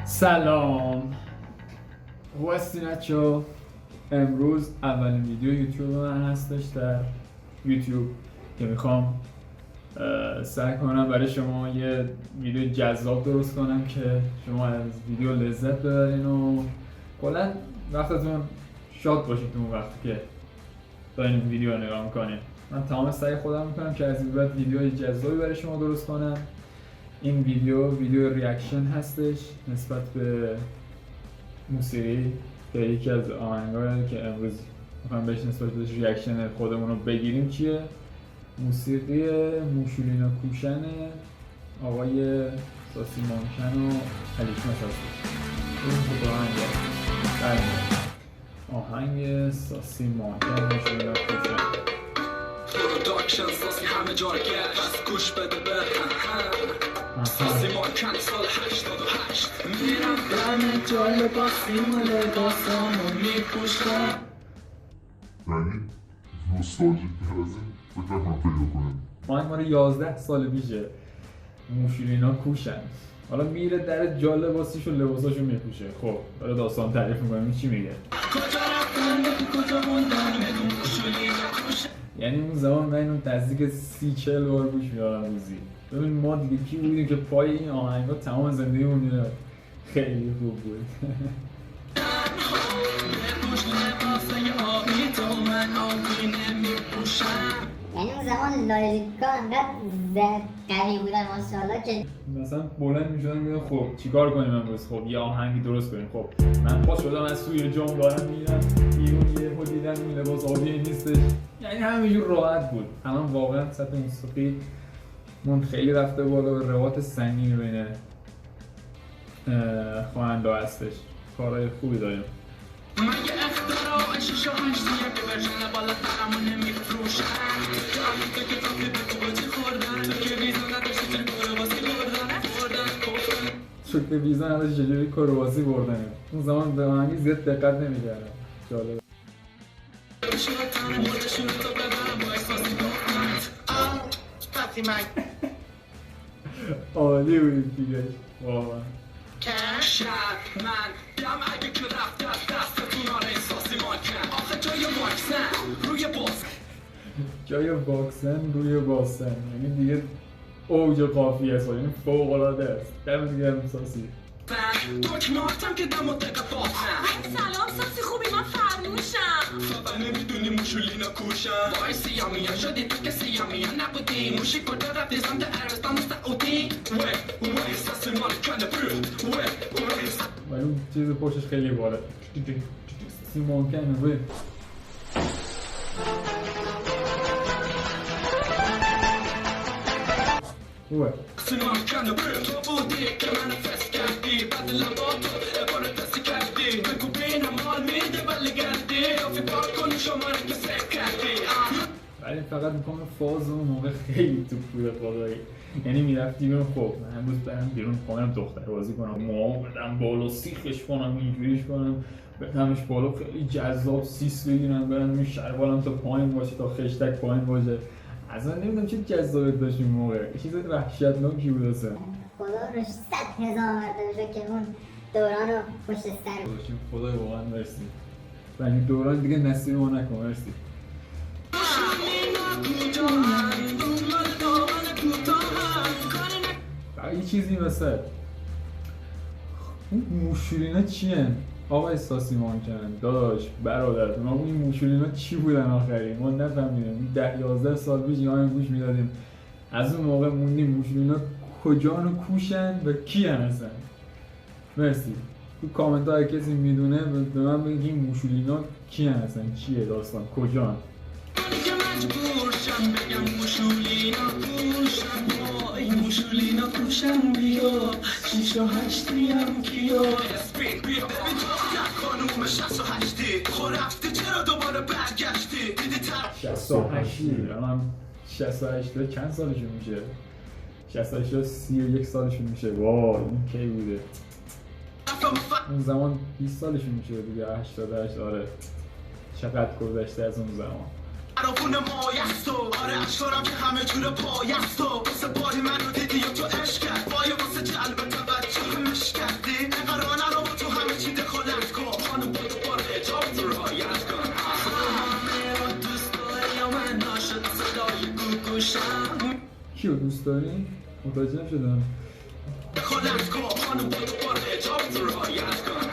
سلام خواستی نچو. امروز اولین ویدیو یوتیوب من هستش در یوتیوب که میخوام سعی کنم برای شما یه ویدیو جذاب درست کنم که شما از ویدیو لذت ببرین و کلا وقتتون شاد باشید اون وقتی که دارین ویدیو نگاه میکنین. من تمام سعی خودم میکنم که از این بعد ویدیوهای جذابی برای شما درست کنم. این ویدیو ریاکشن هستش نسبت به موسیقی که یکی از آهنگایی که امروز میخوام بهش نسبت بهش ریاکشن خودمون رو بگیریم چیه؟ موسیقی موشولینا کوشن آقای ساسی مانکن و علیشمس هستش. این آهنگ ساسی مانکن موشولینا کوشن پروداکشن ساسی همه جا رو گشت گوش بده به ساسی مانکن سال 88 میرم دم جای باسی لباسامو میپوشم. یعنی نوستالژیک تر از این فکر نکنم پیدا کنم. آهنگ مال 11 سال پیشه. موشولینا کوشن حالا میره در جا لباسیش و لباساشو میپوشه. خب برای داستان تعریف میکنیم چی میگه؟ یعنی اون زمان من اینو نزدیک 30-40 بار گوش میدادم روزی. ببین ما دیگه کی بودیم که پای این آهنگا تمام زندگیمون میره. خیلی خوب بود. یعنی اون زمان لاریکا انقدر قوی بودن ماشاءالله که مثلا بلند میشدم میگم خب چیکار کنیم امروز؟ خب یه آهنگی درست کنیم. خب من پاس شدم از سوی جام دارم میرم بیرون یهو دیدم این لباس آبی نیستش. یعنی همینجور راحت بود. الان واقعا سطح موسیقی من خیلی رفته بالا و روات سنگین بین خواننده هستش. کارهای خوبی داریم. من یه اختراع 6 و 8 که ورژن بالاترمون نمیفروشن تو که تاپی به تو بچه خوردن تو که ویزا نداشتی چجوری کرواسی بردن چون که ویزا نداشتی چجوری کرواسی بردن. اون زمان به آهنگی زیاد دقت نمی‌کردم. جالب. عالی بود دیگه واقعا. شب من دم اگه که رفت دستتون آره ساسی مانکن آخه جای واکسن روی باز جای واکسن روی باسن یعنی دیگه اوج قافیه است. یعنی فوق العاده است. دم دیگه هم ساسی دکمارتم که دم و دقه باسن. سلام ساسی خوبی من فرموشم. خب نمیدونی موشولینا کوشن وای سیامیان شدی تو که سیامیان نبودی موشی کجا رفتی سمت عربستان سعودی وی ساسی مانکن برو ولی اون چیز پشتش خیلی بالا. سیمانکن وی خوبه. سیمانکن برو تو بودی که منو فست کردی بعد لباتو باره دستی کردی بگو بینم مال میده ولی گردی افی پاک کنی شما رو که سیف کردی ولی فقط میکنم فاز اون موقع خیلی تو بوده خدایی. یعنی میرفتی بیرون خب من امروز برم بیرون کنم دختر بازی کنم موامو بدم بالا سیخش کنم اینجوریش کنم بدمش بالا خیلی جذاب سیس بگیرم برم این شلوارم تا پایین باشه تا خشتک پایین باشه. اصلا نمیدونم چه جذابیت داشت این موقع. یه چیز وحشتناکی بود اصلا. خدا روش 100,000 مرتبه که اون دوران رو پشت سر داشتیم. خدای واقعا مرسی. و این دوران دیگه نصیب ما نکن. مرسی. یه چیزی مثل اون موشولینا چی هن؟ آقای ساسی مانکن داداش برادر ما اون موشولینا چی بودن آخری؟ ما نفهمیدیم. 10-11 سال پیش یه گوش میدادیم از اون موقع موندیم موشولینا کجان و کوشن و کی هستن. مرسی. تو کامنت ها کسی میدونه به من بگید این موشولینا کی هستن، چیه داستان، کجان. مجبورشم بگم موشولینا کوشن وای موشولینا کوشن بیا 6 و 8 هم کیا اسپین بیا ببین تو خانوم 68 خو رفتی چرا دوباره برگشتی دیدی طرف 68 الان 68 چند سالشون میشه؟ 68 31 سالشون میشه. وای این کی بوده؟ اون زمان 20 سالشون میشه دیگه. 88 آره چقدر گذشته از اون زمان. عرفون مایستو آره اشکارم که همه جور پایستو واسه باری من رو دیدی یا تو عشق کرد وای واسه جلب توجه همش کردی دوست دارین؟ متوجه نشدم. خودت کن خانم بار حجاب تو رعایت کن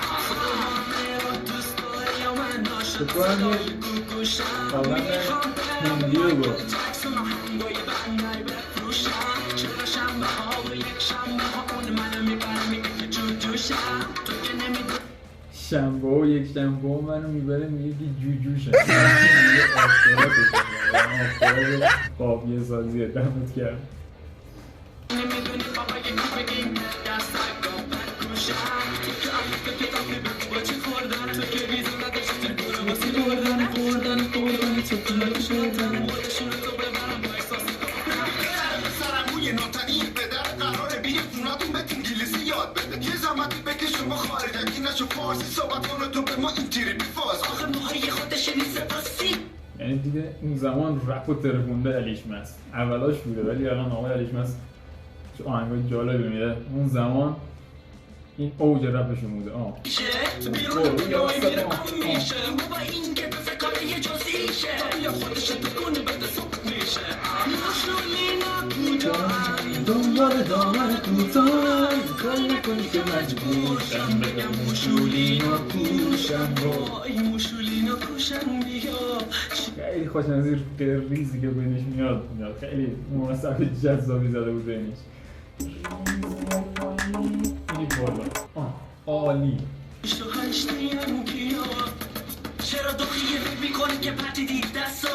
دوست داری یا من ناشد صدای گوگوشم میخوام هندیو گفت جکسون هنگای بندای بفروشم چرا شنبه ها و یک شنبه ها اون منو میبره میگه که جوجوشم تو که نمیدونی شنبه و یک شنبه و منو میبره میگه که جوجوشم آفتاب قابیه سازیه دمت کرد. نمیدونی بابا یکی بگیم دست اگام برکوشم تو که علیقه کتابی بگو با چی خوردن تو که ویزا نداشتی برو واسه خوردن تو که شدن بودشون تو ببرم با احساسی سرم بوی ناتنی پدر قراره بیه خوناتون به انگلیسی یاد بده یه زحمتی بکش شما خارجکی نشو فارسی صحبت کنه تو به ما اینجوری بیفاز آخه موهای خودش نیست پاسی. یعنی دیگه اون زمان رپ و ترکونده علیشمس اولاش بوده ولی الان آقای علیشمس چه آهنگای جالبی میده. اون زمان این اوج رپشون بوده. بیرون بیای میره میشه بابا این که به فکر یه جزیشه یا خودش تو کنه بده صبح میشه مشرولینا کجا دنبال دامن کوتاه کل نکنی که مجبورشم بگم مشولینا کوشم وای مشولینا کوشم بیا خیلی خوش نظیر ریزی که بینش میاد خیلی مناسب جذابی زده بود بینش. اینی بالا عالی 28 هم کیا چرا دخیه میکنی که پتی دید دستو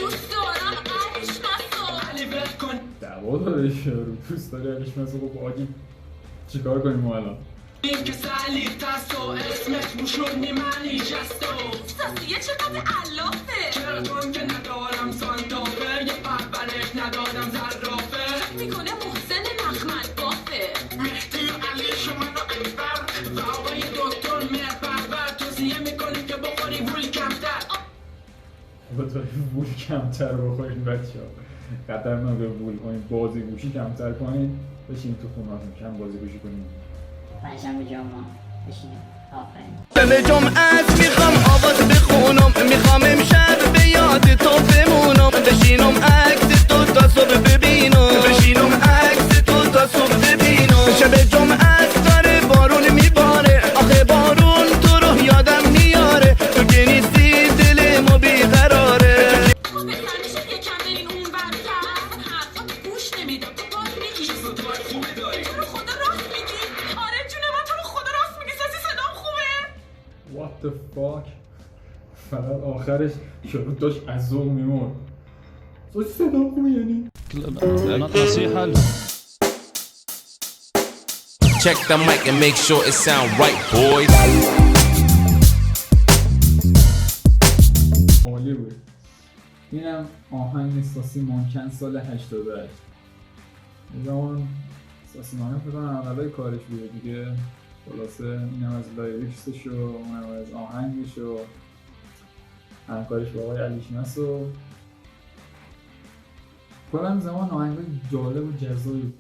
دوست دارم قلبش مسو علی ول کن دعوا داره شروع دوست داری علیشمس خب آگی چیکار کنیم ما الان؟ این که سالی تستو اسمش مشونی منی جستو ساسیه چقدر علافه چرا تون که ندارم سانتافه یه پرورش ندادم زرافه میکنه محسن مخمل بافه مهدی علی شما رو اکبر و آقای دکتر مهربربر توصیه میکنی که بخوری وول کمتر با تو وول کمتر بخورین بچه ها خطرناک وول کنین بازی گوشی کمتر کنین بشین تو خونهاتون کم بازی گوشی کنین پنجشنبه جمعه بشینیم آفرین. شب جمعه است میخوام آواز بخونم میخوام امشب به یاد تو بمونم بشینم عکس تو تا صبح ببینم بشینم عکس تو تا صبح ببینم شب جمعه است داره بارون میباره آخه بارون تو رو یادم میاره تو که نیستی دل ما بیقراره خب بهتر میشه یکم برین اون برتر حرفات گوش نمیدم تو باز میگی صدای خوبی داری تو رو خدا راست میگی آره جونه من تو رو خدا راست میگی ساسی صدام خوبه What the fuck فقط آخرش شروع داشت از ذوق میمون صدا خوبه یعنی نصيحة له Check the mic and make sure it sound right, boys. عالی بود. اینم آهنگ ساسی مانکن سال 88 زمان ساسی مانکن فکر کنم اولای کارش بوده دیگه. خلاصه اینم از لایریکسش و اونم از آهنگش و همکارش با آقای علیشمس و کلا زمان آهنگای جالب و جذابی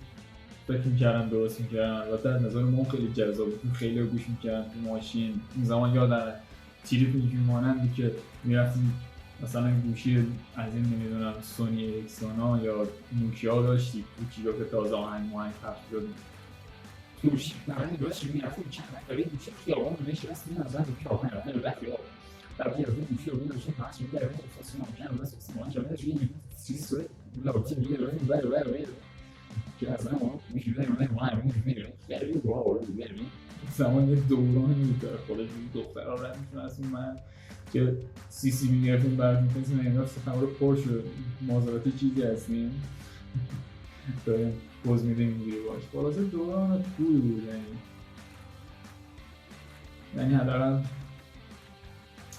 فکر می‌کردم درست می‌کردم. البته از نظر ما خیلی جذاب بود، خیلی گوش می‌کردم تو ماشین. اون زمان یادم تریپ اینجوری مانندی که می‌رفتیم مثلا گوشی از این نمیدونم سونی اریکسونا یا نوکیا داشتی گوشی که تازه آهنگ پخش شد گوشی برای درست شدی می‌رفتیم چند برای گوشی خیابان نشست می‌نظر که آهنگ رو رفت برای از اون گوشی رو داشتیم پخش می‌کردیم فاصله ممکن بود اساس ما جامعه توی چیز سوره لاوتی میگه برای که اصلا ما می‌شیم زمان یه دورانی بود داره خودش دخترها رد می‌شون از اون من که سی سی می‌گرفتیم براتون کسی نمی‌رفت خبر پر شد مازراتی چیزی هستیم داریم پوز میدیم اینجوری باش. خلاصه دوران خوبی بود یعنی حداقل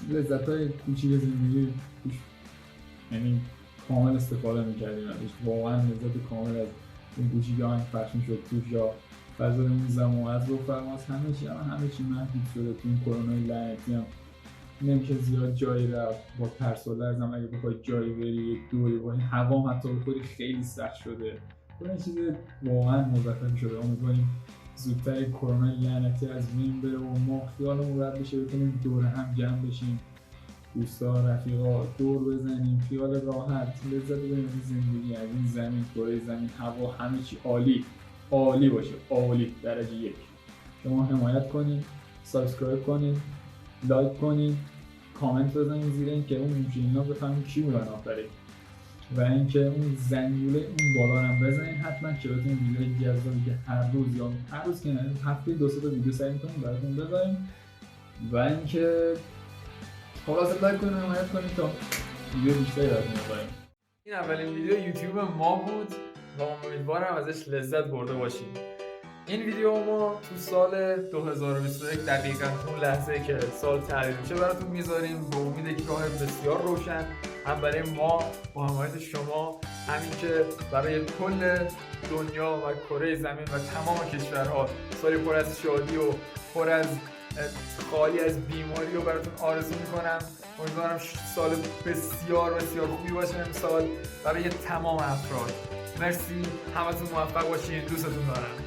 لذت‌های کوچیک زندگی توش یعنی کامل استفاده می‌کردیم ازش. واقعا لذت کامل از این گوشی که آهنگ پخش می‌شد توش یا فضای اون زمان از رفرماس همه چی محدود شده تو این کرونای لعنتی هم نمیشه زیاد جایی رفت با ترس و لرزم اگه بخوای جایی بری یک دوری با این هوا حتی بخوری خیلی سخت شده. این چیز واقعا مزخرفی شده. امیدواریم زودتر کرونا لعنتی از بین بره و ما خیالمون راحت بشه بتونیم دور هم جمع بشیم دوستا رفیقا دور بزنیم، خیال راحت لذت ببریم از زندگی، از این زمین، کره زمین، هوا، همه چی عالی باشه، عالی درجه 1. شما حمایت کنید، سابسکرایب کنید، لایک کنید، کامنت بزنید زیر این که اون موشینا بفهمید کی بودن آخری و اینکه اون زنگوله اون بالا هم بزنید حتما که بتونید ویدیوی جذابی که هر روز که نه هفته 2 تا ویدیو سعی می‌کنیم براتون بذاریم و اینکه خلاص لایک کنید و حمایت کنید تا ویدیو بیشتری براتون بذاریم. این اولین ویدیو یوتیوب ما بود و امیدوارم ازش لذت برده باشید. این ویدیو ما تو سال 2021 دقیقاً اون لحظه که سال تحویل میشه براتون میذاریم با امید که راه بسیار روشن هم برای ما با حمایت شما، همین که برای کل دنیا و کره زمین و تمام کشورها سالی پر از شادی و پر از خالی از بیماری رو براتون آرزو میکنم. امیدوارم سال بسیار بسیار خوبی باشه امسال برای تمام افراد. مرسی، همتون موفق باشین، دوستتون دارم.